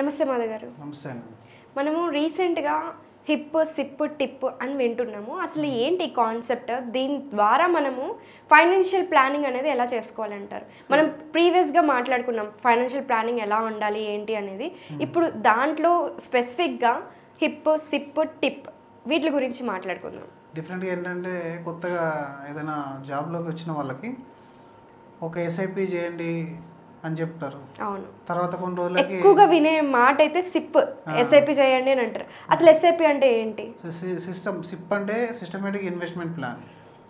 నమస్తే మాధవ్ గారు. నమస్తే అండి. మనము రీసెంట్గా హిప్ సిప్ టిప్ అని వింటున్నాము. అసలు ఏంటి కాన్సెప్ట్? దీని ద్వారా మనము ఫైనాన్షియల్ ప్లానింగ్ అనేది ఎలా చేసుకోవాలంటారు? మనం ప్రీవియస్గా మాట్లాడుకున్నాం ఫైనాన్షియల్ ప్లానింగ్ ఎలా ఉండాలి ఏంటి అనేది. ఇప్పుడు దాంట్లో స్పెసిఫిక్గా హిప్ సిప్ టిప్ వీటి గురించి మాట్లాడుకుందాం. డిఫరెంట్గా ఏంటంటే కొత్తగా ఏదైనా జాబ్లోకి వచ్చిన వాళ్ళకి ఒక ఎస్ఐపి చేయండి అని చెప్తారు. అవును, తర్వాత కొన్ని రోజులకి ఎక్కువగా వినే మాట అయితే సిప్ ఎస్ఐపి చేయండి అని అంటారు. అసలు ఎస్ఐపి అంటే ఏంటి? సిప్ అంటే సిస్టమేటిక్ ఇన్వెస్ట్మెంట్ ప్లాన్.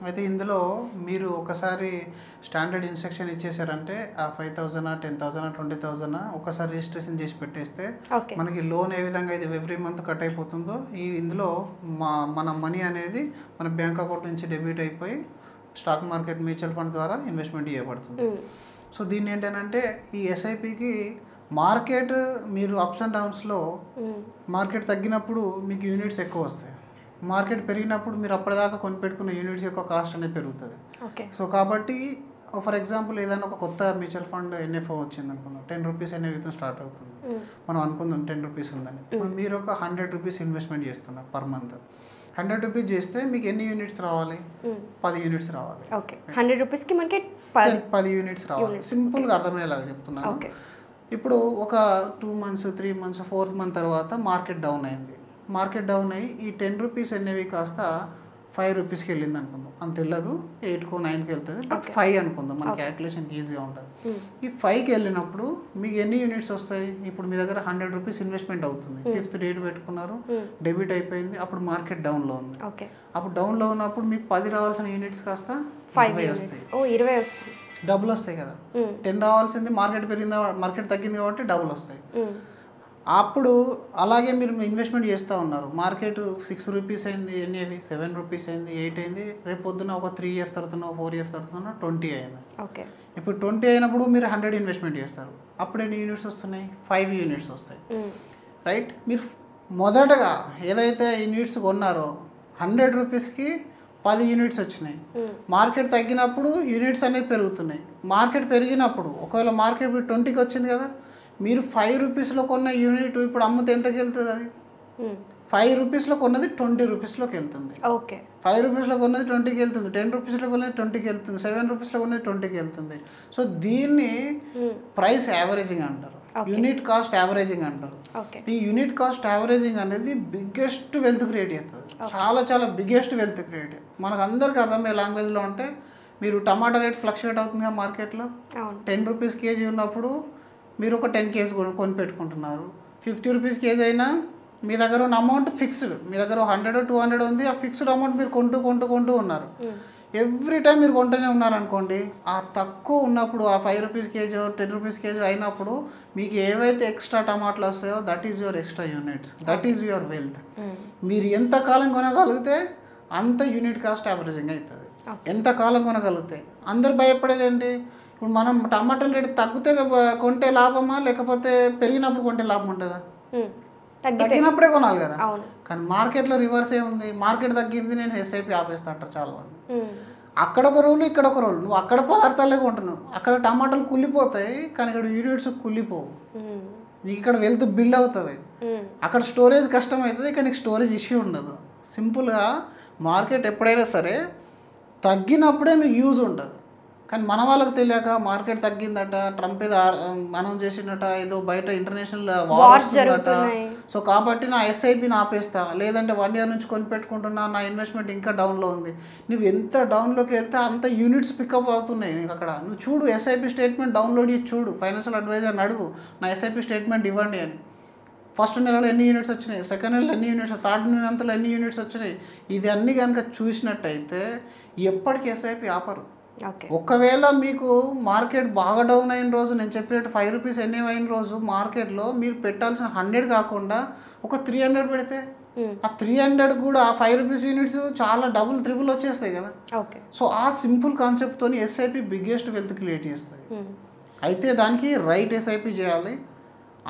అయితే ఇందులో మీరు ఒకసారి స్టాండర్డ్ ఇన్స్ట్రక్షన్ ఇచ్చేసారంటే ఆ 5,000 10,000 20,000 ఒకసారి రిజిస్ట్రేషన్ చేసి పెట్టేస్తే మనకి లోన్ ఏ విధంగా ఇది ఎవ్రీ మంత్ కట్ అయిపోతుందో ఇందులో మన మనీ అనేది మన బ్యాంక్ అకౌంట్ నుంచి డెబిట్ అయిపోయి స్టాక్ మార్కెట్ మ్యూచువల్ ఫండ్ ద్వారా ఇన్వెస్ట్మెంట్ చేయబడుతుంది. సో దీన్ని ఏంటంటే ఈ ఎస్ఐపికి మార్కెట్ మీరు అప్స్ అండ్ డౌన్స్లో మార్కెట్ తగ్గినప్పుడు మీకు యూనిట్స్ ఎక్కువ వస్తాయి, మార్కెట్ పెరిగినప్పుడు మీరు అప్పటిదాకా కొనిపెట్టుకున్న యూనిట్స్ యొక్క కాస్ట్ అనేది పెరుగుతుంది. సో కాబట్టి ఫర్ ఎగ్జాంపుల్ ఏదైనా ఒక కొత్త మ్యూచువల్ ఫండ్ ఎన్ఎఫ్ఓ వచ్చింది అనుకుందాం, 10 రూపీస్ ఎన్ఎఫ్తో స్టార్ట్ అవుతుంది. మనం అనుకుందాం 10 రూపీస్ ఉందని. మీరు ఒక 100 రూపీస్ ఇన్వెస్ట్మెంట్ చేస్తున్నారు పర్ మంత్. 100 రూపీస్ చేస్తే మీకు ఎన్ని యూనిట్స్ రావాలి? 10 యూనిట్స్ రావాలి. 100 రూపీస్కి మనకి 10 యూనిట్స్ రావాలి. సింపుల్గా అర్థమయ్యేలాగా చెప్తున్నాను. ఇప్పుడు ఒక 2 months 3 months 4th మంత్ తర్వాత మార్కెట్ డౌన్ అయింది. మార్కెట్ డౌన్ అయ్యి ఈ 10 రూపీస్ అనేవి కాస్త 5 రూపీస్కి వెళ్ళింది అనుకుందాం. అంత వెళ్ళదు, 8కో 9కో వెళ్తుంది, బట్ 5 అనుకుందాం, మన క్యాల్కులేషన్ ఈజీగా ఉంటుంది. ఈ 5కి వెళ్ళినప్పుడు మీకు ఎన్ని యూనిట్స్ వస్తాయి? ఇప్పుడు మీ దగ్గర 100 రూపీస్ ఇన్వెస్ట్మెంట్ అవుతుంది. 5th డేట్ పెట్టుకున్నారు, డెబిట్ అయిపోయింది, అప్పుడు మార్కెట్ డౌన్లో ఉంది. అప్పుడు డౌన్లో ఉన్నప్పుడు మీకు 10 రావాల్సిన యూనిట్స్ కాస్త 20 వస్తాయి. 20 వస్తాయి, డబుల్ వస్తాయి కదా. 10 రావాల్సింది మార్కెట్ పెరిగింది, మార్కెట్ తగ్గింది కాబట్టి డబుల్ వస్తాయి. అప్పుడు అలాగే మీరు ఇన్వెస్ట్మెంట్ చేస్తూ ఉన్నారు. మార్కెట్ 6 రూపీస్ అయింది, ఎన్ని అవి 7 రూపీస్ అయింది, 8 అయింది. రేపు పొద్దున ఒక 3 years తర్వాత 4 years తర్వాత 20 అయింది. ఇప్పుడు 20 అయినప్పుడు మీరు 100 ఇన్వెస్ట్మెంట్ చేస్తారు. అప్పుడు ఎన్ని యూనిట్స్ వస్తున్నాయి? 5 యూనిట్స్ వస్తాయి, రైట్? మీరు మొదటగా ఏదైతే యూనిట్స్ కొన్నారో 100 రూపీస్కి 10 యూనిట్స్ వచ్చినాయి. మార్కెట్ తగ్గినప్పుడు యూనిట్స్ అనేవి పెరుగుతున్నాయి. మార్కెట్ పెరిగినప్పుడు ఒకవేళ మార్కెట్ ఇప్పుడు 20కి వచ్చింది కదా, మీరు 5 రూపీస్లో కొన్న యూనిట్ ఇప్పుడు అమ్మితే ఎంతకి వెళ్తుంది? అది 5 రూపీస్లో కొన్నది 20 రూపీస్లోకి వెళ్తుంది. 5 రూపీస్లో కొన్నది 20కి వెళ్తుంది, 10 రూపీస్లో కొన్నది 20కి వెళ్తుంది, 7 రూపీస్లో కొన్నది 20కి వెళ్తుంది. సో దీన్ని ప్రైస్ యావరేజింగ్ అంటారు, యూనిట్ కాస్ట్ యావరేజింగ్ అంటారు. ఈ యూనిట్ కాస్ట్ యావరేజింగ్ అనేది బిగ్గెస్ట్ వెల్త్ క్రియేట్ చేస్తుంది, చాలా చాలా బిగ్గెస్ట్ వెల్త్ క్రియేట్. మనకు అందరికీ అర్థమయ్యే లాంగ్వేజ్లో అంటే మీరు టమాటా రేట్ ఫ్లక్చువేట్ అవుతుంది కదా మార్కెట్లో. 10 రూపీస్ కేజీ ఉన్నప్పుడు మీరు ఒక 10 కేజీ కొని పెట్టుకుంటున్నారు. 50 రూపీస్ కేజీ అయినా మీ దగ్గర ఉన్న అమౌంట్ ఫిక్స్డ్, మీ దగ్గర 100 200 ఉంది, ఆ ఫిక్స్డ్ అమౌంట్ మీరు కొంటూ ఉన్నారు. ఎవ్రీ టైం మీరు కొంటూనే ఉన్నారనుకోండి, ఆ తక్కువ ఉన్నప్పుడు ఆ 5 రూపీస్ కేజీ 10 రూపీస్ కేజీ అయినప్పుడు మీకు ఏవైతే ఎక్స్ట్రా టమాటాలు వస్తాయో that is your extra units, that is your wealth. మీరు ఎంతకాలం కొనగలిగితే అంత యూనిట్ కాస్ట్ యావరేజింగ్ అవుతుంది. ఎంతకాలం కొనగలిగితే. అందరు భయపడేది ఏంటి? ఇప్పుడు మనం టమాటాల రేటు తగ్గితే కొంటే లాభమా, లేకపోతే పెరిగినప్పుడు కొంటే లాభం ఉంటుందా? తగ్గినప్పుడే కొనాలి కదా. కానీ మార్కెట్లో రివర్స్ ఏముంది? మార్కెట్ తగ్గింది, నేను ఎస్ఐపి ఆపేస్తా అంటారు చాలా మంది. అక్కడ ఒక రూలు, ఇక్కడ ఒక రూలు. నువ్వు అక్కడ పదార్థాలే కొంటున్నావు, అక్కడ టమాటాలు కుళ్ళిపోతాయి, కానీ ఇక్కడ యూనిట్స్ కుళ్ళిపోవు. నీకు ఇక్కడ వెల్త్ బిల్డ్ అవుతుంది. అక్కడ స్టోరేజ్ కష్టం అవుతుంది, ఇక్కడ నీకు స్టోరేజ్ ఇష్యూ ఉండదు. సింపుల్గా మార్కెట్ ఎప్పుడైనా సరే తగ్గినప్పుడే మీకు యూజ్ ఉంటుంది. కానీ మన వాళ్ళకి తెలియక మార్కెట్ తగ్గిందట, ట్రంప్ ఏదో అనౌన్స్ చేసినట, ఏదో బయట ఇంటర్నేషనల్ వార్ వస్తుందట, సో కాబట్టి నా ఎస్ఐపిని ఆపేస్తా, లేదంటే 1 year నుంచి కొని పెట్టుకుంటున్నా, నా ఇన్వెస్ట్మెంట్ ఇంకా డౌన్లో ఉంది. నువ్వు ఎంత డౌన్లోకి వెళ్తే అంత యూనిట్స్ పికప్ అవుతున్నాయి నీకు అక్కడ. నువ్వు చూడు, ఎస్ఐపి స్టేట్మెంట్ డౌన్లోడ్ చేసి చూడు, ఫైనాన్షియల్ అడ్వైజర్ని అడుగు, నా ఎస్ఐపి స్టేట్మెంట్ ఇవ్వండి అని. ఫస్ట్ నెలలో ఎన్ని యూనిట్స్ వచ్చినాయి, సెకండ్ నెలలో ఎన్ని యూనిట్స్, థర్డ్ నెలలో ఎన్ని యూనిట్స్ వచ్చినాయి, ఇది అన్నీ కనుక చూసినట్టయితే ఎప్పటికీ ఎస్ఐపి ఆపరు. ఒకవేళ మీకు మార్కెట్ బాగా డౌన్ అయిన రోజు, నేను చెప్పినట్టు 5 రూపీస్ ఎన్ని అయిన రోజు మార్కెట్లో మీరు పెట్టాల్సిన 100 కాకుండా ఒక 300 పెడితే ఆ 300 కూడా 5 రూపీస్ యూనిట్స్ చాలా డబుల్ త్రిబుల్ వచ్చేస్తాయి కదా. సో ఆ సింపుల్ కాన్సెప్ట్తో ఎస్ఐపి బిగ్గెస్ట్ వెల్త్ క్రియేట్ చేస్తుంది. అయితే దానికి రైట్ ఎస్ఐపి చేయాలి.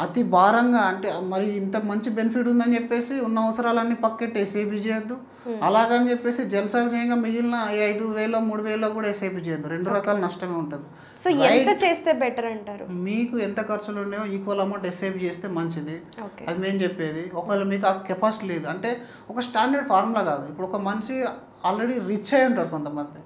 అతి భారంగా అంటే మరి ఇంత మంచి బెనిఫిట్ ఉందని చెప్పేసి ఉన్న అవసరాలన్నీ పక్కెట్టి ఎస్ఐపి చేయొద్దు. అలాగని చెప్పేసి జల్సాలు చేయంగా మిగిలిన 5,000 3,000 కూడా ఎస్ఐపి చేయొద్దు. 2 రకాల నష్టమే ఉంటుంది. సో ఎంత చేస్తే బెటర్ అంటారు? మీకు ఎంత ఖర్చులు ఉన్నాయో ఈక్వల్ అమౌంట్ ఎస్ఐపి చేస్తే మంచిది. అది మేము చెప్పేది. ఒకవేళ మీకు ఆ కెపాసిటీ లేదు అంటే ఒక స్టాండర్డ్ ఫార్ములా కాదు. ఇప్పుడు ఒక మనిషి ఆల్రెడీ రిచ్ అయి ఉంటారు కొంతమంది,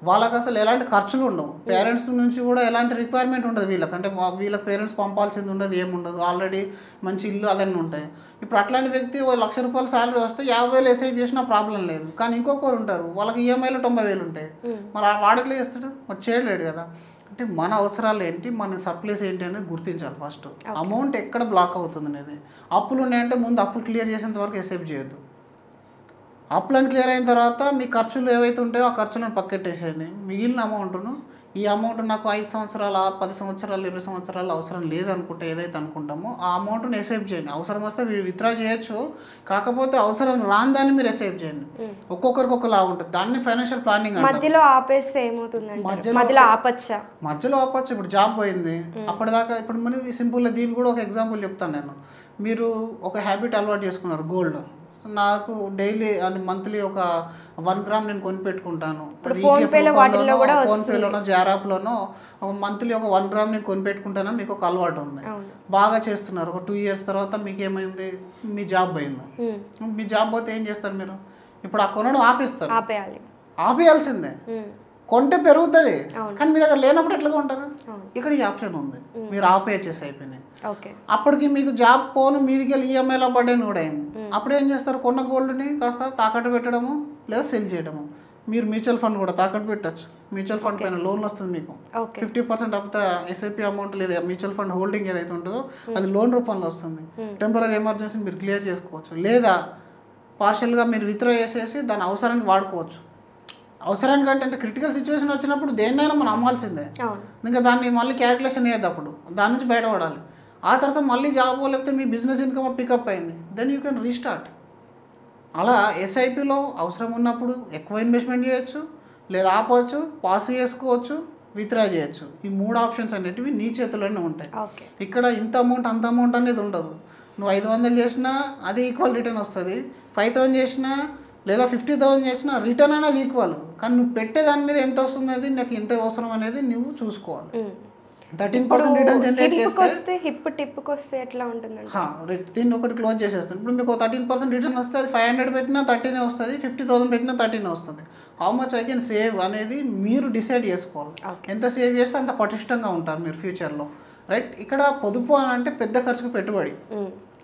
వాళ్ళకి అసలు ఎలాంటి ఖర్చులు ఉండవు. పేరెంట్స్ నుంచి కూడా ఎలాంటి రిక్వైర్మెంట్ ఉండదు వీళ్ళకి. అంటే వీళ్ళకి పేరెంట్స్ పంపాల్సింది ఉండదు, ఏముండదు. ఆల్రెడీ మంచి ఇల్లు అదన్నీ ఉంటాయి. ఇప్పుడు అట్లాంటి వ్యక్తి ₹1,00,000 శాలరీ వస్తే 50,000 ఎస్ఐపి చేసినా ప్రాబ్లం లేదు. కానీ ఇంకొకరు ఉంటారు, వాళ్ళకి ఈఎంఐలో 90,000 ఉంటాయి. మరి వాడికి చేస్తాడు, మరి చేయలేడు కదా. అంటే మన అవసరాలు ఏంటి, మన సర్ప్లస్ ఏంటి అనేది గుర్తించాలి ఫస్ట్. అమౌంట్ ఎక్కడ బ్లాక్ అవుతుంది అనేది. అప్పులు ఉన్నాయంటే ముందు అప్పులు క్లియర్ చేసేంత వరకు ఎస్ఐపి చేయొద్దు. అప్పులను క్లియర్ అయిన తర్వాత మీ ఖర్చులు ఏవైతే ఉంటాయో ఆ ఖర్చులను పక్కెట్టేసేయండి. మిగిలిన అమౌంట్ను, ఈ అమౌంట్ నాకు 5 సంవత్సరాల 10 సంవత్సరాలు 20 సంవత్సరాలు అవసరం లేదనుకుంటే ఏదైతే అనుకుంటామో ఆ అమౌంట్ని ఎస్ఐపి చేయండి. అవసరం వస్తే విత్డ్రా చేయొచ్చు, కాకపోతే అవసరం రాని దాన్ని మీరు ఎస్ఐపి చేయండి. ఒక్కొక్కరికి ఒకలా ఉంటుంది. దాన్ని ఫైనాన్షియల్ ప్లానింగ్ అంటారు. మధ్యలో ఆపేస్తే ఏమవుతుందంటే మధ్యలో ఆపచ్చా? మధ్యలో ఆపచ్చు. ఇప్పుడు జాబ్ పోయింది అప్పటిదాకా. ఇప్పుడు మనకి సింపుల్గా దీన్ని కూడా ఒక ఎగ్జాంపుల్ చెప్తాను నేను. మీరు ఒక హ్యాబిట్ అలవాటు చేసుకున్నారు, గోల్డ్. నాకు డైలీ అంటే మంత్లీ ఒక 1 గ్రామ్ నేను కొనిపెట్టుకుంటాను. ఫోన్పేలోనో జారాప్లోనో మంత్లీ ఒక 1 గ్రామ్ నేను కొనిపెట్టుకుంటానని మీకు ఒక అలవాటు ఉంది. బాగా చేస్తున్నారు. ఒక 2 ఇయర్స్ తర్వాత మీకు ఏమైంది, మీ జాబ్ పోయింది. మీ జాబ్ పోతే ఏం చేస్తారు మీరు? ఇప్పుడు ఆ కొనడం ఆపేస్తారు. ఆపేయాల్సిందే. కొంటే పెరుగుతుంది, కానీ మీ దగ్గర లేనప్పుడు ఎట్లా కొంటారు? ఇక్కడ ఈ ఆప్షన్ ఉంది, మీరు ఆపేయచ్చేసి అయిపోయినాయి. అప్పటికి మీకు జాబ్ పోను మీదికి వెళ్ళి ఈఎంఐలో బర్డెన్ కూడా అయింది. అప్పుడు ఏం చేస్తారు? కొన్న గోల్డ్ని కాస్త తాకట్టు పెట్టడము లేదా సెల్ చేయడము. మీరు మ్యూచువల్ ఫండ్ కూడా తాకట్టు పెట్టచ్చు. మ్యూచువల్ ఫండ్ పైన లోన్ వస్తుంది మీకు. 50% ఆఫ్ ద ఎస్ఐపి అమౌంట్ లేదా మ్యూచువల్ ఫండ్ హోల్డింగ్ ఏదైతే ఉంటుందో అది లోన్ రూపంలో వస్తుంది. టెంపరీ ఎమర్జెన్సీ మీరు క్లియర్ చేసుకోవచ్చు, లేదా పార్షియల్గా మీరు విత్డ్రా చేసేసి దాని అవసరానికి వాడుకోవచ్చు. అవసరానికి అంటే క్రిటికల్ సిచ్యువేషన్ వచ్చినప్పుడు దేన్నైనా మనం అమ్మాల్సిందే. ఇంకా దాన్ని మళ్ళీ క్యాలిక్యులేషన్ అయ్యేది, అప్పుడు దాని నుంచి బయటపడాలి. ఆ తర్వాత మళ్ళీ జాబ్ లేకపోతే మీ బిజినెస్ ఇన్కమ్ పికప్ అయింది, దెన్ యూ కెన్ రీస్టార్ట్. అలా ఎస్ఐపిలో అవసరం ఉన్నప్పుడు ఎక్కువ ఇన్వెస్ట్మెంట్ చేయొచ్చు, లేదా ఆపవచ్చు, పాస్ చేసుకోవచ్చు, విత్డ్రా చేయొచ్చు. ఈ 3 ఆప్షన్స్ అనేటివి నీ చేతుల్లోనే ఉంటాయి. ఇక్కడ ఇంత అమౌంట్ అంత అమౌంట్ అనేది ఉండదు. నువ్వు 500 చేసినా అది ఈక్వల్ రిటర్న్ వస్తుంది, 5,000 చేసినా లేదా 50,000 చేసినా రిటర్న్ అనేది ఈక్వల్. కానీ నువ్వు పెట్టే దాని మీద ఎంత వస్తుంది అనేది నాకు ఎంత అవసరం అనేది నువ్వు చూసుకోవాలి. 13% రిటర్న్ జనరేట్ చేస్తే టిప్కి ఎట్లా ఉంటుంది? దీన్ని ఒకటి క్లోజ్ చేసేస్తాను. ఇప్పుడు మీకు 13% రిటర్న్ వస్తే అది 500 పెట్టినా 13 వస్తుంది, 50,000 పెట్టినా 13 వస్తుంది. How much I can save అనేది మీరు డిసైడ్ చేసుకోవాలి. ఎంత సేవ్ చేస్తే అంత పటిష్టంగా ఉంటారు మీరు ఫ్యూచర్లో, రైట్? ఇక్కడ పొదుపు అని అంటే పెద్ద ఖర్చుకు పెట్టుబడి.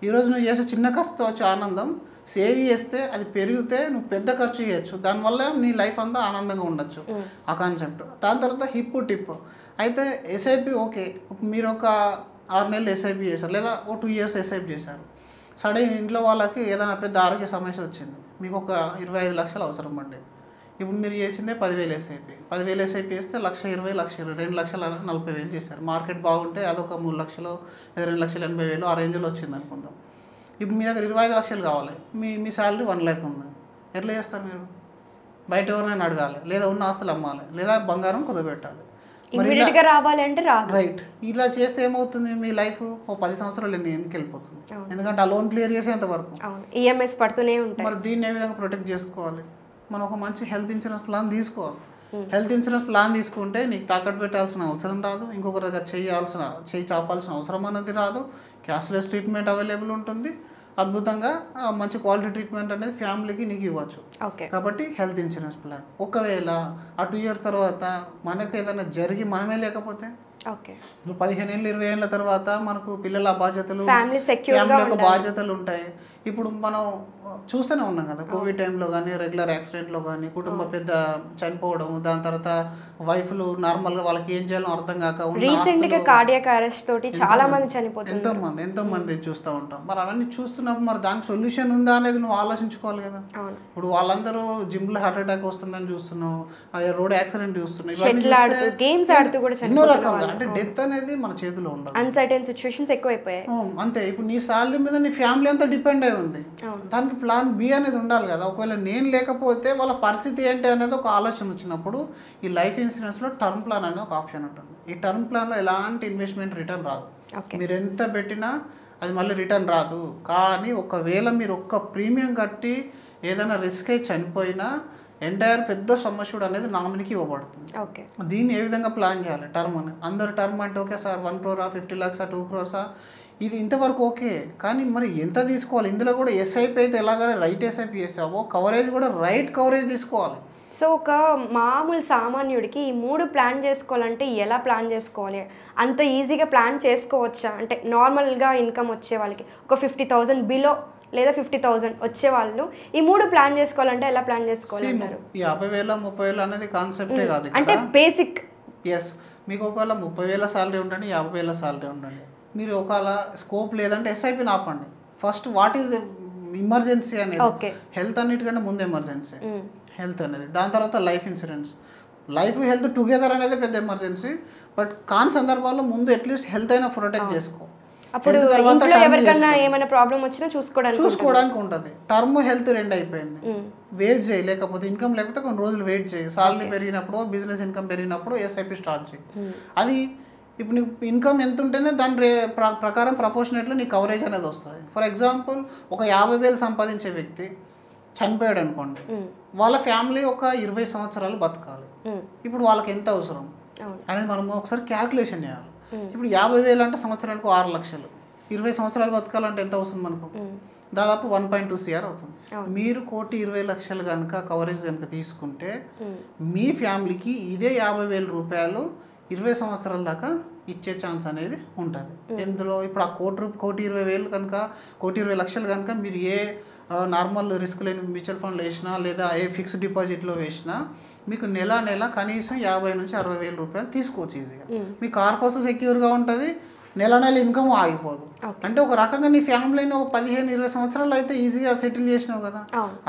ఈరోజు నువ్వు చేసే చిన్న ఖర్చుతో వచ్చే ఆనందం సేవ్ చేస్తే అది పెరిగితే నువ్వు పెద్ద ఖర్చు చేయొచ్చు, దానివల్ల నీ లైఫ్ అంతా ఆనందంగా ఉండొచ్చు. ఆ కాన్సెప్ట్. దాని తర్వాత టిప్ అయితే ఎస్ఐపి. ఓకే, మీరు ఒక 6 నెలలు ఎస్ఐపి చేశారు, లేదా ఒక 2 ఇయర్స్ ఎస్ఐపి చేశారు. సడన్ ఇంట్లో వాళ్ళకి ఏదైనా పెద్ద ఆరోగ్య సమస్య వచ్చింది, మీకు ఒక 25 లక్షలు అవసరం పడ్డాయి. ఇప్పుడు మీరు చేసిందే 10,000 ఎస్ఐపి. 10,000 ఎస్ఐపి చేస్తే 1,20,000 2,40,000 చేశారు. మార్కెట్ బాగుంటే అదొక 3 లక్షలు లేదా 2,80,000 ఆ రేంజ్లో వచ్చింది అనుకుందాం. ఇప్పుడు మీ దగ్గర 25 లక్షలు కావాలి, మీ శాలరీ 1 lakh ఉంది. ఎట్లా చేస్తారు మీరు? బయట ఎవరైనా అడగాలి, లేదా ఉన్న ఆస్తులు అమ్మాలి, లేదా బంగారం కుదబెట్టాలి. రైట్. ఇలా చేస్తే ఏమవుతుంది, మీ లైఫ్ ఓ 10 సంవత్సరాలు ఎన్నికి వెళ్ళిపోతుంది. ఎందుకంటే ఆ లోన్ క్లియర్ చేసేంత వరకు ఈఎంఐస్ పడుతూనే ఉంటాయి. మరి దీన్ని ఏ విధంగా ప్రొటెక్ట్ చేసుకోవాలి? మనం ఒక మంచి హెల్త్ ఇన్సూరెన్స్ ప్లాన్ తీసుకోవాలి. హెల్త్ ఇన్సూరెన్స్ ప్లాన్ తీసుకుంటే నీకు తాకట్టు పెట్టాల్సిన అవసరం రాదు, ఇంకొకరి దగ్గర చెయ్యి చాపాల్సిన అవసరం అనేది రాదు. క్యాష్లెస్ ట్రీట్మెంట్ అవైలబుల్ ఉంటుంది. అద్భుతంగా మంచి క్వాలిటీ ట్రీట్మెంట్ అనేది ఫ్యామిలీకి నీకు ఇవ్వచ్చు. కాబట్టి హెల్త్ ఇన్సూరెన్స్ ప్లాన్. ఒకవేళ ఆ 2 years తర్వాత మనకు ఏదైనా జరిగి మనమే లేకపోతే, 15 ఏళ్ళు 20 ఏళ్ళ తర్వాత మనకు పిల్లల బాధ్యతలు, ఫ్యామిలీ యొక్క బాధ్యతలు ఉంటాయి. ఇప్పుడు మనం చూస్తూనే ఉన్నాం కదా, కోవిడ్ టైంలో కానీ రెగ్యులర్ యాక్సిడెంట్లో కానీ కుటుంబ పెద్ద చనిపోవడం, దాని తర్వాత వైఫ్లు నార్మల్గా వాళ్ళకి ఏం చేయాలో అర్థం కాక చాలా మంది చనిపోతారు, ఎంతో మంది చూస్తూ ఉంటాం. మరి అవన్నీ చూస్తున్నప్పుడు మరి దానికి సొల్యూషన్ ఉందా అనేది నువ్వు ఆలోచించుకోవాలి కదా. ఇప్పుడు వాళ్ళందరూ జిమ్లో హార్ట్ అటాక్ వస్తుందని చూస్తున్నావు, అదే రోడ్ యాక్సిడెంట్ చూస్తున్నావు, ఎన్నో రకాలుగా. అంటే డెత్ అనేది మన చేతిలో ఉండదు, అన్సర్టెన్ సిచ్యువేషన్స్ ఎక్కువైపోయాయి. అంతే. ఇప్పుడు నీ శాలరీ మీద నీ ఫ్యామిలీ అంతా డిపెండ్ అయి ఉంది. దానికి ప్లాన్ బి అనేది ఉండాలి కదా. ఒకవేళ నేను లేకపోతే వాళ్ళ పరిస్థితి ఏంటి అనేది ఒక ఆలోచన వచ్చినప్పుడు ఈ లైఫ్ ఇన్సూరెన్స్లో టర్మ్ ప్లాన్ అనే ఒక ఆప్షన్ ఉంటుంది. ఈ టర్మ్ ప్లాన్లో ఎలాంటి ఇన్వెస్ట్మెంట్ రిటర్న్ రాదు. మీరు ఎంత పెట్టినా అది మళ్ళీ రిటర్న్ రాదు. కానీ ఒకవేళ మీరు ఒక్క ప్రీమియం కట్టి ఏదైనా రిస్క్ అయి చనిపోయినా ఎంటైర్ పెద్ద సమస్యుడు అనేది నామినీకి ఇవ్వబడుతుంది. దీన్ని ఏ విధంగా ప్లాన్ చేయాలి టర్మ్ అని? అందరు టర్మ్ అంటే okay sir 1 crore 50 lakhs 2 crores ఇది ఇంతవరకు ఓకే, కానీ మరి ఎంత తీసుకోవాలి? ఇందులో కూడా ఎస్ఐపి అయితే ఎలాగైనా రైట్ ఎస్ఐపి చేసావో కవరేజ్ కూడా రైట్ కవరేజ్ తీసుకోవాలి. సో ఒక మామూలు సామాన్యుడికి ఈ 3 ప్లాన్ చేసుకోవాలంటే ఎలా ప్లాన్ చేసుకోవాలి? అంత ఈజీగా ప్లాన్ చేసుకోవచ్చా? అంటే నార్మల్గా ఇన్కమ్ వచ్చే వాళ్ళకి ఒక 50,000 బిలో లేదా 50,000 వచ్చే వాళ్ళు ఈ 3 ప్లాన్ చేసుకోవాలంటే ఎలా ప్లాన్ చేసుకోవాలంటారు? 50,000 30,000 అనేది కాన్సెప్టే కాదు, అంటే బేసిక్. ఎస్, మీకు ఒకవేళ 30,000 శాలరీ ఉండండి, 50,000 శాలరీ ఉండండి, మీరు ఒకవేళ స్కోప్ లేదంటే ఎస్ఐపిని ఆపండి. ఫస్ట్ వాట్ ఈజ్ ఎమర్జెన్సీ అనేది, హెల్త్ అన్నిటికంటే ముందు ఎమర్జెన్సీ హెల్త్ అనేది, దాని తర్వాత life insurance. Life health together అనేది పెద్ద ఎమర్జెన్సీ, బట్ కాని సందర్భాల్లో ముందు అట్లీస్ట్ హెల్త్ అయినా ప్రొటెక్ట్ చేసుకో. అప్పుడు ఇంట్లో ఎవరికైనా ఏమైనా ప్రాబ్లం వచ్చినా చూసుకోవడానికి ఉంటుంది. టర్మ్ హెల్త్ 2 అయిపోయింది. వెయిట్ చేయి, లేకపోతే ఇన్కమ్ లేకపోతే కొన్ని రోజులు వెయిట్ చేయి. సాలరీ పెరిగినప్పుడు, బిజినెస్ ఇన్కమ్ పెరిగినప్పుడు ఎస్ఐపి స్టార్ట్ చేయి. అది ఇప్పుడు నీకు ఇన్కమ్ ఎంత ఉంటేనే దాని ప్రకారం ప్రపోర్షనేట్లో నీ కవరేజ్ అనేది వస్తుంది. ఫర్ ఎగ్జాంపుల్ ఒక 50,000 సంపాదించే వ్యక్తి చనిపోయాడు అనుకోండి, వాళ్ళ ఫ్యామిలీ ఒక 20 సంవత్సరాలు బతకాలి. ఇప్పుడు వాళ్ళకి ఎంత అవసరం అనేది మనం ఒకసారి క్యాల్కులేషన్ చేయాలి. ఇప్పుడు 50,000 అంటే సంవత్సరానికి 6 లక్షలు, 20 సంవత్సరాలు బతకాలంటే ఎంత అవుతుంది మనకు? దాదాపు 1.2 CR అవుతుంది. మీరు 1,20,00,000 కనుక కవరేజ్ కనుక తీసుకుంటే మీ ఫ్యామిలీకి ఇదే 50,000 రూపాయలు 20 సంవత్సరాల దాకా ఇచ్చే ఛాన్స్ అనేది ఉంటుంది. ఇందులో ఇప్పుడు ఆ 1,20,000 కనుక 1,20,00,000 కనుక మీరు ఏ నార్మల్ రిస్క్ లేని మ్యూచువల్ ఫండ్లో వేసినా లేదా ఏ ఫిక్స్డ్ డిపాజిట్లో వేసినా మీకు నెల కనీసం 50,000 నుంచి 60,000 రూపాయలు తీసుకోవచ్చు ఈజీగా. మీ కార్పస్ సెక్యూర్గా ఉంటుంది, నెల ఇన్కమ్ ఆగిపోదు. అంటే ఒక రకంగా నీ ఫ్యామిలీని ఒక 15-20 సంవత్సరాలు అయితే ఈజీగా సెటిల్ చేసినావు కదా.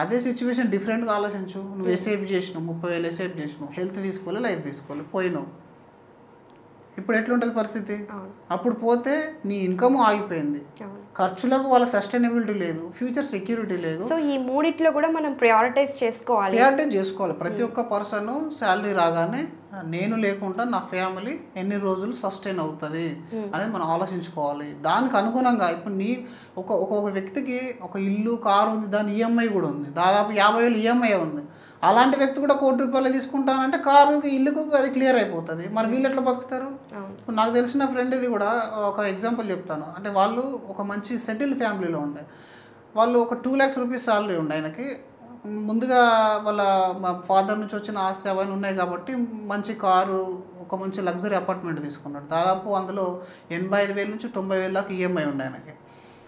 అదే సిచ్యువేషన్ డిఫరెంట్గా ఆలోచించు. నువ్వు ఎస్ఐపి చేసినావు, 30,000 ఎస్ఐపి చేసినావు, హెల్త్ తీసుకోవాలి, లైఫ్ తీసుకోవాలి, పోయినావు. ఇప్పుడు ఎట్లుంటుంది పరిస్థితి? అప్పుడు పోతే నీ ఇన్కమ్ ఆగిపోయింది, ఖర్చులకు వాళ్ళకి సస్టైనబిలిటీ లేదు, ఫ్యూచర్ సెక్యూరిటీ లేదు. సో ఈ మూడిట్లో కూడా మనం ప్రయారిటైజ్ చేసుకోవాలి. ప్రతి ఒక్క పర్సన్ శాలరీ రాగానే నేను లేకుండా నా ఫ్యామిలీ ఎన్ని రోజులు సస్టైన్ అవుతుంది అనేది మనం ఆలోచించుకోవాలి. దానికి అనుగుణంగా ఇప్పుడు ఒక్కొక్క వ్యక్తికి ఒక ఇల్లు, కారు ఉంది, దాని ఈఎంఐ కూడా ఉంది, దాదాపు 50,000 ఈఎంఐ ఉంది. అలాంటి వ్యక్తి కూడా 1 కోటి రూపాయలు తీసుకుంటానంటే కారుకి, ఇల్లుకు అది క్లియర్ అయిపోతుంది. మరి వీళ్ళు ఎట్లా బతుకుతారు? నాకు తెలిసిన ఫ్రెండ్ ఇది కూడా ఒక ఎగ్జాంపుల్ చెప్తాను. అంటే వాళ్ళు ఒక మంచి సెటిల్ ఫ్యామిలీలో ఉండే వాళ్ళు ఒక 2 lakhs రూపీస్ శాలరీ ఉండే ఆయనకి. ముందుగా వాళ్ళ ఫాదర్ నుంచి వచ్చిన ఆస్తి అవన్నీ ఉన్నాయి కాబట్టి మంచి కారు, ఒక మంచి లగ్జరీ అపార్ట్మెంట్ తీసుకున్నాడు. దాదాపు అందులో 85,000 నుంచి 90,000 దాకా ఈఎంఐ ఉండే ఆయనకి.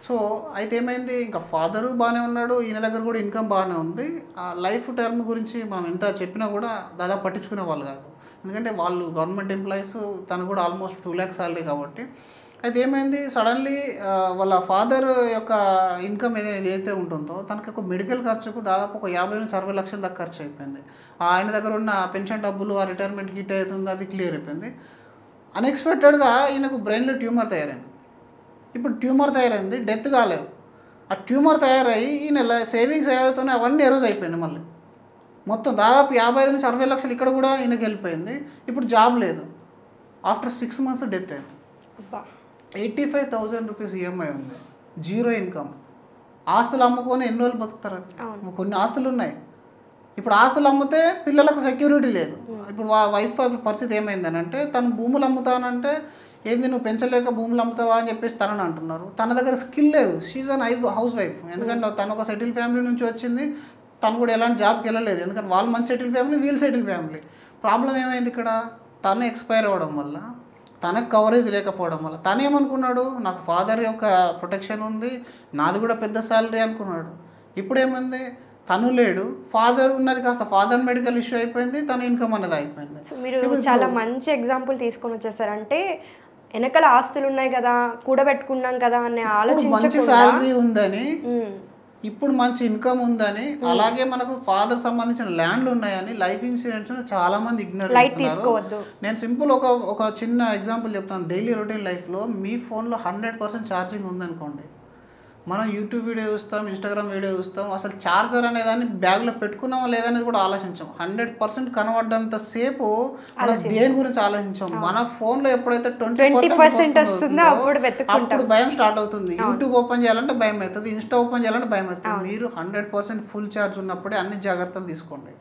సో అయితే ఏమైంది, ఇంకా ఫాదరు బాగానే ఉన్నాడు, ఈయన దగ్గర కూడా ఇన్కమ్ బాగానే ఉంది. ఆ లైఫ్ టర్మ్ గురించి మనం ఎంత చెప్పినా కూడా దాదాపు పట్టించుకునే వాళ్ళు కాదు, ఎందుకంటే వాళ్ళు గవర్నమెంట్ ఎంప్లాయీస్, తను కూడా ఆల్మోస్ట్ 2 lakhs శాలరీ కాబట్టి. అయితే ఏమైంది, సడన్లీ వాళ్ళ ఫాదర్ యొక్క ఇన్కమ్ ఏదైతే ఉంటుందో తనకి ఒక మెడికల్ ఖర్చుకు దాదాపు ఒక 50 నుంచి 60 లక్షల దాకా ఖర్చు అయిపోయింది. ఆయన దగ్గర ఉన్న పెన్షన్ డబ్బులు, ఆ రిటైర్మెంట్ కిట్ అవుతుందో అది క్లియర్ అయిపోయింది. అన్ఎక్స్పెక్టెడ్గా ఈయనకు బ్రెయిన్లో ట్యూమర్ తయారైంది. ఇప్పుడు ట్యూమర్ తయారైంది, డెత్ కాలేదు. ఆ ట్యూమర్ తయారయ్యి ఈయన సేవింగ్స్ ఏవైతున్నాయి అవన్నీ ఎరోజ్ అయిపోయినాయి. మళ్ళీ మొత్తం దాదాపు 55 నుంచి 60 లక్షలు ఇక్కడ కూడా ఈయనకి వెళ్ళిపోయింది. ఇప్పుడు జాబ్ లేదు. ఆఫ్టర్ 6 months డెత్ అయింది. 85,000 రూపీస్ ఈఎంఐ ఉంది, 0 ఇన్కమ్. ఆస్తులు అమ్ముకొని ఎన్ని రోజులు బతుకుతారు? అది కొన్ని ఆస్తులు ఉన్నాయి. ఇప్పుడు ఆస్తులు అమ్మితే పిల్లలకు సెక్యూరిటీ లేదు. ఇప్పుడు వైఫ్ పరిస్థితి ఏమైందని అంటే, తను భూములు అమ్ముతానంటే ఏంది నువ్వు పెంచలేక భూములు అమ్ముతావా అని చెప్పేసి తనని అంటున్నారు. తన దగ్గర స్కిల్ లేదు, షీజ్ అన్ హౌస్ వైఫ్. ఎందుకంటే తను ఒక సెటిల్ ఫ్యామిలీ నుంచి వచ్చింది, తను కూడా ఎలాంటి జాబ్కి వెళ్ళలేదు. ఎందుకంటే వాళ్ళు మంచి సెటిల్ ఫ్యామిలీ, వీళ్ళు సెటిల్ ఫ్యామిలీ. ప్రాబ్లం ఏమైంది ఇక్కడ, తను ఎక్స్పైర్ అవ్వడం వల్ల, తనకు కవరేజ్ లేకపోవడం వల్ల తను ఏమనుకున్నాడు, నాకు ఫాదర్ యొక్క ప్రొటెక్షన్ ఉంది, నాది కూడా పెద్ద శాలరీ అనుకున్నాడు. ఇప్పుడు ఏమైంది, తను లేడు, ఫాదర్ ఉన్నది కాస్త ఫాదర్ మెడికల్ ఇష్యూ అయిపోయింది, తన ఇన్కమ్ అనేది అయిపోయింది. సో మీరు చాలా మంచి ఎగ్జాంపుల్ తీసుకొని వచ్చేసారు. అంటే వెనకాల ఆస్తులు ఉన్నాయి కదా, కూడబెట్టుకున్నాం కదా అనే ఆలోచన, మంచి శాలరీ ఉందని, ఇప్పుడు మంచి ఇన్కమ్ ఉందని, అలాగే మనకు ఫాదర్ సంబంధించిన ల్యాండ్లు ఉన్నాయని లైఫ్ ఇన్సూరెన్స్ చాలా మంది ఇగ్నోర్ చేస్తున్నారు. నేను సింపుల్ ఒక చిన్న ఎగ్జాంపుల్ చెప్తాను. డైలీ రొటీన్ లైఫ్లో మీ ఫోన్లో 100% ఛార్జింగ్ ఉందనుకోండి, మనం యూట్యూబ్ వీడియో చూస్తాం, ఇన్స్టాగ్రామ్ వీడియో చూస్తాం, అసలు ఛార్జర్ అనే దాన్ని బ్యాగ్లో పెట్టుకున్నామా లేదనేది కూడా ఆలోచించాం. 100% కనబడ్డంత సేపు మనం దేని గురించి ఆలోచించాం. మన ఫోన్లో ఎప్పుడైతే 20% వస్తుందో అప్పుడు భయం స్టార్ట్ అవుతుంది. యూట్యూబ్ ఓపెన్ చేయాలంటే భయం అవుతుంది, ఇన్స్టా ఓపెన్ చేయాలంటే భయం అవుతుంది. మీరు 100% ఫుల్ ఛార్జ్ ఉన్నప్పుడే అన్ని జాగ్రత్తలు తీసుకోండి.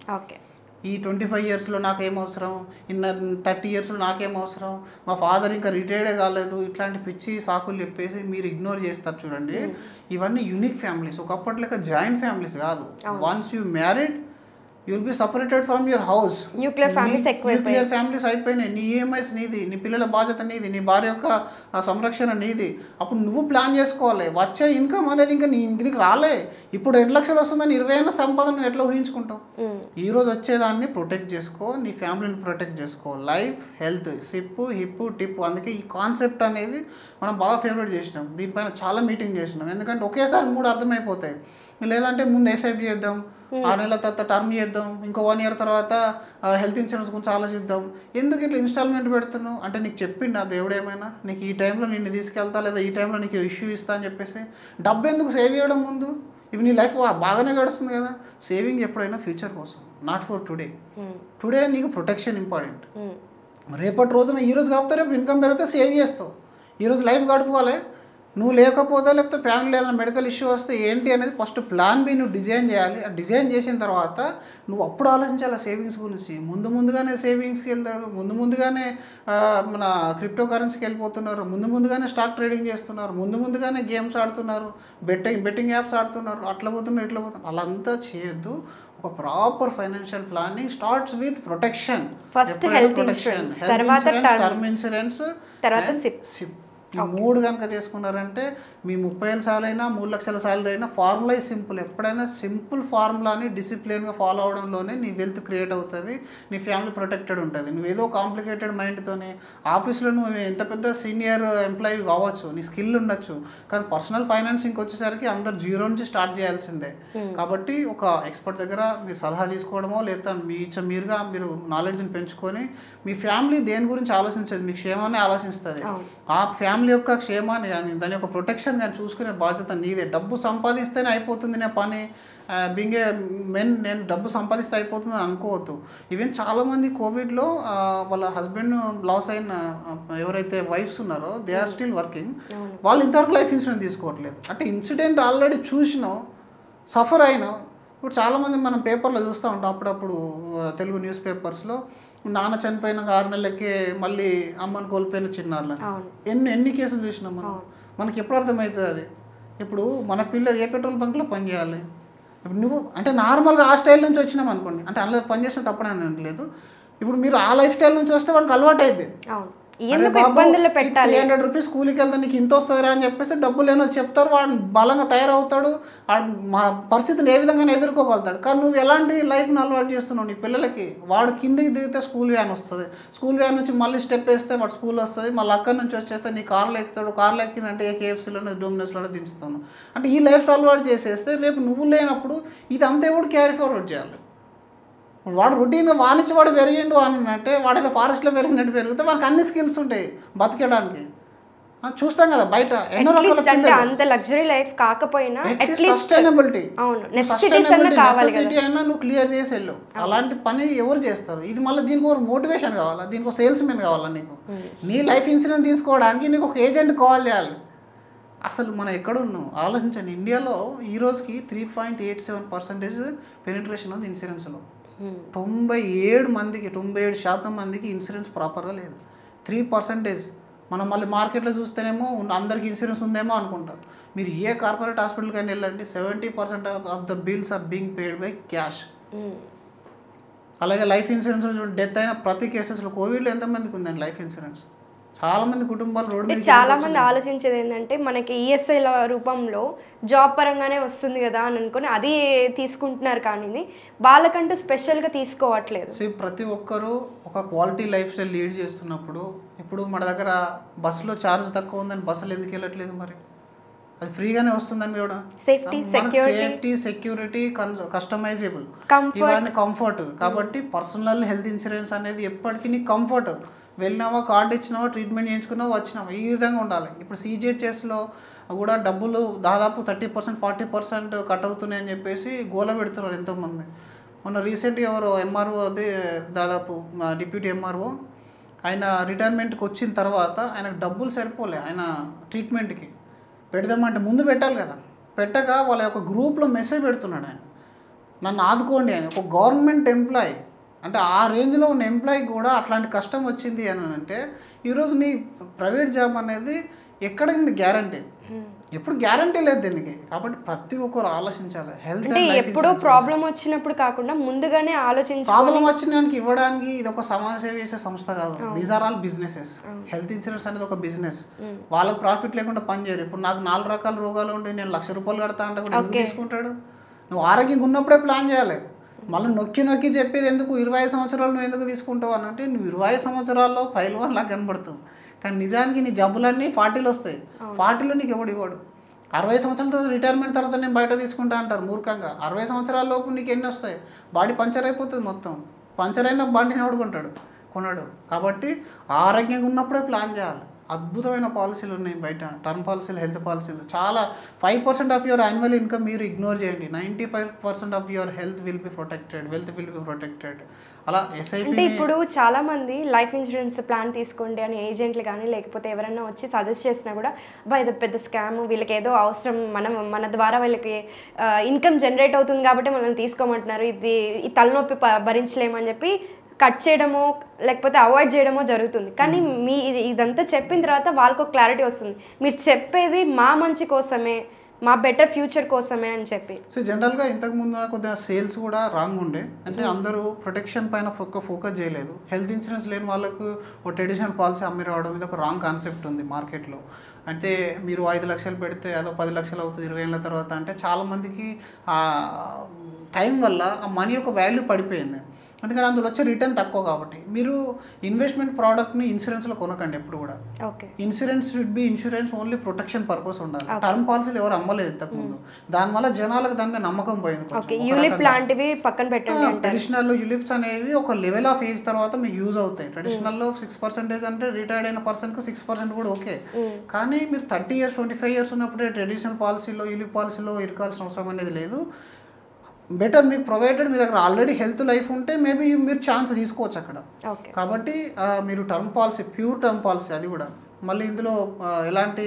ఈ 25 ఇయర్స్లో నాకేం అవసరం, 30 ఇయర్స్లో నాకేం అవసరం, మా ఫాదర్ ఇంకా రిటైర్డే కాలేదు, ఇట్లాంటి పిచ్చి సాకులు చెప్పేసి మీరు ఇగ్నోర్ చేస్తారు చూడండి. ఇవన్నీ యూనిక్ ఫ్యామిలీస్, ఒకప్పటి లెక్క జాయింట్ ఫ్యామిలీస్ కాదు. Once you married you will be separated from your house. Nuclear families అయిపోయినాయి. నీ ఈఎంఐస్ నీది, నీ పిల్లల బాధ్యత నీది, నీ భార్య యొక్క సంరక్షణ నీది. అప్పుడు నువ్వు ప్లాన్ చేసుకోవాలి. వచ్చే ఇన్కమ్ అనేది ఇంకా నీ ఇంటికి రాలే. ఇప్పుడు 2 లక్షలు వస్తుందని 20 ఏళ్ళ సంపద నువ్వు ఎట్లా ఊహించుకుంటావు? ఈరోజు వచ్చేదాన్ని ప్రొటెక్ట్ చేసుకో, నీ ఫ్యామిలీని ప్రొటెక్ట్ చేసుకో. లైఫ్, హెల్త్, సిప్పు, హిప్పు, టిప్పు. అందుకే ఈ కాన్సెప్ట్ అనేది మనం బాగా ఫేవరెట్ చేసినాం. దీనిపైన చాలా మీటింగ్ చేసినాం. ఎందుకంటే ఒకేసారి 3 అర్థమైపోతాయి. లేదంటే ముందు ఎస్ఐపి చేద్దాం, 6 నెలల తర్వాత టర్మ్ చేద్దాం, ఇంకో 1 ఇయర్ తర్వాత హెల్త్ ఇన్సూరెన్స్ గురించి ఆలోచిద్దాం. ఎందుకు ఇట్లా ఇన్స్టాల్మెంట్ పెడుతున్నావు అంటే నీకు చెప్పిండు ఆ దేవుడు ఏమైనా నీకు ఈ టైంలో నిన్ను తీసుకెళ్తా లేదా ఈ టైంలో నీకు ఇష్యూ ఇస్తా అని చెప్పేసి డబ్బు ఎందుకు సేవ్ చేయడం ముందు? ఇప్పుడు నీ లైఫ్ బాగానే గడుస్తుంది కదా. సేవింగ్ ఎప్పుడైనా ఫ్యూచర్ కోసం, నాట్ ఫర్ టుడే. టుడే నీకు ప్రొటెక్షన్ ఇంపార్టెంట్. రేపటి రోజున ఈరోజు కాకపోతే రేపు ఇన్కమ్ పెరిగితే సేవ్ చేస్తావు. ఈరోజు లైఫ్ గడుపుకోవాలి. నువ్వు లేకపోతే లేకపోతే ఫ్యామిలీ ఏదైనా మెడికల్ ఇష్యూ వస్తే ఏంటి అనేది ఫస్ట్ ప్లాన్ బి నువ్వు డిజైన్ చేయాలి. ఆ డిజైన్ చేసిన తర్వాత నువ్వు అప్పుడు ఆలోచించాలి సేవింగ్స్ గురించి. ముందుగానే సేవింగ్స్కి వెళ్తాడు, ముందుగానే మన క్రిప్టో కరెన్సీకి వెళ్ళిపోతున్నారు, ముందుగానే స్టాక్ ట్రేడింగ్ చేస్తున్నారు, ముందుగానే గేమ్స్ ఆడుతున్నారు, బెట్టింగ్ యాప్స్ ఆడుతున్నారు, అట్లా పోతున్నారు ఇట్లా పోతున్నారు. అలా అంతా చేయొద్దు. ఒక proper financial planning starts with protection. First health insurance, term insurance, తర్వాత సిప్. ఈ 3 కనుక చేసుకున్నారంటే మీ 30 ఏళ్ళ సాలరీ అయినా 3 లక్షల సాలరీ అయినా ఫార్ములా సింపుల్. ఎప్పుడైనా సింపుల్ ఫార్ములాని డిసిప్లిన్గా ఫాలో అవడంలోనే నీ వెల్త్ క్రియేట్ అవుతుంది, నీ ఫ్యామిలీ ప్రొటెక్టెడ్ ఉంటుంది. నువ్వు ఏదో కాంప్లికేటెడ్ మైండ్తోనే ఆఫీస్లో నువ్వు ఎంత పెద్ద సీనియర్ ఎంప్లాయీ కావచ్చు, నీ స్కిల్ ఉండొచ్చు, కానీ పర్సనల్ ఫైనాన్సింగ్కి వచ్చేసరికి అందరు జీరో నుంచి స్టార్ట్ చేయాల్సిందే. కాబట్టి ఒక ఎక్స్పర్ట్ దగ్గర మీరు సలహా తీసుకోవడమో లేదా మీరుగా మీరు నాలెడ్జ్ని పెంచుకొని మీ ఫ్యామిలీ దేని గురించి ఆలోచించదు, మీ క్షేమాన్ని ఆలోచిస్తుంది. ఆ ఫ్యామిలీ యొక్క క్షేమాన్ని కానీ దాని యొక్క ప్రొటెక్షన్ కానీ చూసుకునే బాధ్యత నీదే. డబ్బు సంపాదిస్తేనే అయిపోతుంది నా పని, బీయింగ్ ఏ మెన్ నేను డబ్బు సంపాదిస్తే అయిపోతుంది అనుకోవద్దు. ఈవెన్ చాలామంది కోవిడ్లో వాళ్ళ హస్బెండ్ లాస్ అయిన ఎవరైతే వైఫ్స్ ఉన్నారో దే ఆర్ స్టిల్ వర్కింగ్. వాళ్ళు ఇంతవరకు లైఫ్ ఇన్సూరెన్స్ తీసుకోవట్లేదు. అంటే ఇన్సిడెంట్ ఆల్రెడీ చూసినాం, సఫర్ అయినాం. ఇప్పుడు చాలామంది మనం పేపర్లో చూస్తూ ఉంటాం అప్పుడప్పుడు, తెలుగు న్యూస్ పేపర్స్లో నాన్న చనిపోయిన 6 నెలలకే మళ్ళీ అమ్మని కోల్పోయిన చిన్నారులు ఎన్ని కేసులు చూసినాం మనం. మనకి ఎప్పుడు అర్థమవుతుంది అది? ఇప్పుడు మన పిల్లలు ఏ పెట్రోల్ బంక్లో పనిచేయాలి. ఇప్పుడు నువ్వు అంటే నార్మల్గా ఆ స్టైల్ నుంచి వచ్చినాం అనుకోండి, అంటే అందులో పనిచేసిన తప్పని అనట్లేదు. ఇప్పుడు మీరు ఆ లైఫ్ స్టైల్ నుంచి వస్తే వాడికి అలవాటు అయింది. 300 రూపీస్ కూలికి వెళ్తే నీకు ఇంత వస్తుందిరా అని చెప్పేసి డబ్బులు లేనో చెప్తారు. వాడు బలంగా తయారవుతాడు, మన పరిస్థితిని ఏ విధంగా ఎదుర్కోగలుగుతాడు. కానీ నువ్వు ఎలాంటి లైఫ్ని అలవాటు చేస్తున్నావు నీ పిల్లలకి? వాడు కిందికి దిగితే స్కూల్ వ్యాన్ వస్తుంది, స్కూల్ వ్యాన్ నుంచి మళ్ళీ స్టెప్ వేస్తే వాడు స్కూల్ వస్తుంది, మళ్ళీ అక్కడి నుంచి వచ్చేస్తే నీ కార్లో ఎక్కుతాడు, కార్లో ఎక్కినంటే ఏ కేఎఫ్సీలోనే డోమినోస్లోనే దించుతాను. అంటే ఈ లైఫ్ స్టైల్ అలవాటు చేసేస్తే రేపు నువ్వు లేనప్పుడు ఇది అంతా కూడా క్యారీ ఫార్వర్డ్ చేయాలి. వాడు రొటీన్గా వానిచ్చి వాడు పెరిగిండు అని అంటే వాడు ఏదో ఫారెస్ట్లో పెరిగినట్టు పెరిగితే వానికి అన్ని స్కిల్స్ ఉంటాయి బతికేయడానికి. చూస్తాం కదా బయట ఎన్నో రకాల అంత లగ్జరీ లైఫ్ కాకపోయినా సస్టైనబిలిటీ నెసెసిటీ అయినా నువ్వు క్లియర్ చేసి వెళ్ళు. అలాంటి పని ఎవరు చేస్తారు? ఇది మళ్ళీ దీనికి ఒక మోటివేషన్ కావాలా, దీనికి ఒక సేల్స్ మెన్ కావాలా? నీకు నీ లైఫ్ ఇన్సూరెన్స్ తీసుకోవడానికి నీకు ఒక ఏజెంట్ కాల్ చేయాలి. అసలు మనం ఎక్కడున్నాం ఆలోచించండి. ఇండియాలో ఈ రోజుకి 3.87% పెనిట్రేషన్ ఉంది ఇన్సూరెన్స్లో. 97% మందికి ఇన్సూరెన్స్ ప్రాపర్గా లేదు. 3%. మనం మళ్ళీ మార్కెట్లో చూస్తేనేమో అందరికి ఇన్సూరెన్స్ ఉందేమో అనుకుంటారు. మీరు ఏ కార్పొరేట్ హాస్పిటల్కి అయినా వెళ్ళండి, 70% of the bills are being paid by cash. అలాగే లైఫ్ ఇన్సూరెన్స్ డెత్ అయిన ప్రతి కేసెస్లో కోవిడ్లో ఎంతమందికి ఉందండి లైఫ్ ఇన్సూరెన్స్? చాలా మంది కుటుంబాలు రోడ్డు మీద. చాలా మంది ఆలోచించేది ఏంటంటే మనకి ఈఎస్ఐల రూపంలో జాబ్ పరంగానే వస్తుంది కదా అని అనుకుని అది తీసుకుంటున్నారు, కానీ వాళ్ళకంటూ స్పెషల్గా తీసుకోవట్లేదు. సో ప్రతి ఒక్కరూ ఒక క్వాలిటీ లైఫ్ స్టైల్ లీడ్ చేస్తున్నప్పుడు ఇప్పుడు మన దగ్గర బస్సులో ఛార్జ్ తక్కువ ఉందని బస్సులు ఎందుకు వెళ్ళట్లేదు? మరి అది ఫ్రీగానే వస్తుందని కూడా. సేఫ్టీ, సెక్యూరిటీ, కస్టమైజబుల్, ఇవన్నీ కంఫర్ట్. కాబట్టి పర్సనల్ హెల్త్ ఇన్సూరెన్స్ అనేది ఎప్పటికీ నీకు కంఫర్ట్. వెళ్ళినావా, కార్డు ఇచ్చినావా, ట్రీట్మెంట్ చేయించుకున్నావా, వచ్చినావా, ఈ విధంగా ఉండాలి. ఇప్పుడు సిజిహెచ్ఎస్లో కూడా డబ్బులు దాదాపు 30% 40% కట్ అవుతున్నాయని చెప్పేసి గోల పెడుతున్నారు ఎంతోమంది. మొన్న రీసెంట్గా ఎవరో ఎంఆర్ఓ అది దాదాపు డిప్యూటీ ఎంఆర్ఓ ఆయన రిటైర్మెంట్కి వచ్చిన తర్వాత ఆయనకు డబ్బులు సరిపోలే ఆయన ట్రీట్మెంట్కి పెడదామంటే ముందు పెట్టాలి కదా, పెట్టగా వాళ్ళ యొక్క గ్రూప్లో మెసేజ్ పెడుతున్నాడు ఆయన, నన్ను ఆదుకోండి అని. ఒక గవర్నమెంట్ ఎంప్లాయీ అంటే ఆ రేంజ్లో ఉన్న ఎంప్లాయీ కూడా అట్లాంటి కష్టం వచ్చింది అని అంటే ఈరోజు నీ ప్రైవేట్ జాబ్ అనేది ఎక్కడ ఉంది గ్యారంటీ? ఎప్పుడు గ్యారంటీ లేదు దీనికి. కాబట్టి ప్రతి ఒక్కరు ఆలోచించాలి. హెల్త్ అంటే ఎప్పుడో ప్రాబ్లం వచ్చినప్పుడు కాకుండా ముందుగానే ఆలోచించాలి. ప్రాబ్లం వచ్చినానికి ఇవ్వడానికి ఇది ఒక సమాజ సేవ చేసే సంస్థ కాదు. These are all businesses. Health insurance అనేది ఒక బిజినెస్. వాళ్ళకి ప్రాఫిట్ లేకుండా పని చేయరు. ఇప్పుడు నాకు 4 రకాల రోగాలు ఉండి నేను ₹1,00,000 కడతా అంటే కూడా ఎందుకు తీసుకుంటాడు? నువ్వు ఆరోగ్యంగా ఉన్నప్పుడే ప్లాన్ చేయాలి. మళ్ళీ నొక్కి నొక్కి చెప్పేది ఎందుకు 25 సంవత్సరాలు నువ్వు ఎందుకు తీసుకుంటావు అని అంటే నువ్వు 20 సంవత్సరాల్లో పైల్వాన్ లాగా కనబడుతుంది, కానీ నిజానికి నీ జబ్బులన్నీ 40లో వస్తాయి. 40లో నీకు ఎవడు ఇవ్వడు. 60 సంవత్సరాల తర్వాత రిటైర్మెంట్ తర్వాత నేను బయట తీసుకుంటా అంటారు మూర్ఖంగా. 60 సంవత్సరాల లోపు నీకు ఎన్ని వస్తాయి? బాడీ పంచర్ అయిపోతుంది మొత్తం. పంచర్ అయిన బండిని ఎవడు కొన్నాడు. కాబట్టి ఆరోగ్యంగా ఉన్నప్పుడే ప్లాన్ చేయాలి. అద్భుతమైన పాలసీలు ఉన్నాయి బయట, టర్మ్ పాలసీలు, హెల్త్ పాలసీలు. చాలా 5% ఆఫ్ యువర్ యాన్యువల్ ఇన్కమ్ మీరు ఇగ్నోర్ చేయండి. 95% of your health will be protected, wealth will be protected. అలా ఎస్ఐపి. అంటే ఇప్పుడు చాలా మంది లైఫ్ ఇన్సూరెన్స్ ప్లాన్ తీసుకోండి అని ఏజెంట్లు కానీ లేకపోతే ఎవరైనా వచ్చి సజెస్ట్ చేసినా కూడా అబ్బా ఇది పెద్ద స్కామ్, వీళ్ళకి ఏదో అవసరం, మన ద్వారా వీళ్ళకి ఇన్కమ్ జనరేట్ అవుతుంది కాబట్టి మనల్ని తీసుకోమంటున్నారు, ఇది ఈ తలనొప్పి భరించలేమని చెప్పి కట్ చేయడమో లేకపోతే అవాయిడ్ చేయడమో జరుగుతుంది. కానీ మీ ఇదంతా చెప్పిన తర్వాత వాళ్ళకు క్లారిటీ వస్తుంది, మీరు చెప్పేది మా మంచి కోసమే, మా బెటర్ ఫ్యూచర్ కోసమే అని చెప్పి. సో జనరల్గా ఇంతకుముందు కొద్దిగా సేల్స్ కూడా రాంగ్ ఉండే. అంటే అందరూ ప్రొటెక్షన్ పైన ఫోకస్ చేయలేదు. హెల్త్ ఇన్సూరెన్స్ లేని వాళ్ళకు ఒక ట్రెడిషనల్ పాలసీ అమ్మి రావడం ఇది ఒక రాంగ్ కాన్సెప్ట్ ఉంది మార్కెట్లో. అంటే మీరు 5 లక్షలు పెడితే అదో 10 లక్షలు అవుతుంది 20 ఏళ్ళ తర్వాత అంటే చాలామందికి ఆ టైం వల్ల ఆ మనీ యొక్క వాల్యూ పడిపోయింది. అందుకని అందులో వచ్చే రిటర్న్ తక్కువ. కాబట్టి మీరు ఇన్వెస్ట్మెంట్ ప్రోడక్ట్ని ఇన్సూరెన్స్లో కొనకండి ఎప్పుడు కూడా. Insurance should be insurance only protection purpose ఉండాలి. టర్మ్ పాలసీలు ఎవరు అమ్మలేదు ఇంతకుముందు. దానివల్ల జనాలకు దాని మీద నమ్మకం పోయింది. యూలిప్ లాంటివి పక్కన పెట్టండి. ట్రెడిషనల్ యూలిప్స్ అనేవి ఒక లెవెల్ ఆఫ్ ఏజ్ తర్వాత మీకు యూజ్ అవుతాయి. ట్రెడిషనల్లో 6% అంటే రిటైర్డ్ అయిన పర్సన్కి 6% కూడా ఓకే. కానీ మీరు 30 years 25 years ఉన్నప్పుడే ట్రెడిషనల్ పాలసీలో యూలిప్ పాలసీలో ఇరకాల్సిన అవసరం అనేది లేదు. బెటర్ మీకు ప్రొవైడెడ్ మీ దగ్గర ఆల్రెడీ హెల్త్ లైఫ్ ఉంటే మేబీ మీరు ఛాన్స్ తీసుకోవచ్చు అక్కడ. కాబట్టి మీరు term policy, pure term policy, అది కూడా మళ్ళీ ఇందులో ఎలాంటి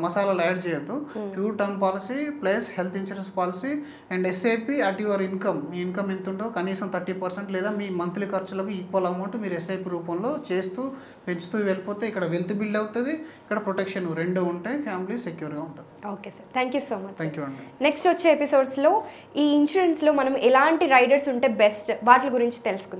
మసాలాలు యాడ్ చేయొద్దు. Pure term policy plus health insurance policy and SIP at your income. Me income ఎంత ఉందో కనీసం 30% లేదా మీ మంత్లీ ఖర్చులకు ఈక్వల్ అమౌంట్ మీరు ఎస్ఐపి రూపంలో చేస్తూ పెంచుతూ వెళ్ళిపోతే ఇక్కడ వెల్త్ బిల్డ్ అవుతుంది, ఇక్కడ ప్రొటెక్షన్ 2 ఉంటాయి, ఫ్యామిలీ సెక్యూర్గా ఉంటుంది. Okay sir, thank you so much. Thank you అండి. నెక్స్ట్ వచ్చే ఎపిసోడ్స్లో ఈ ఇన్సూరెన్స్లో మనం ఎలాంటి రైడర్స్ ఉంటే బెస్ట్ వాటి గురించి తెలుసుకుందాం.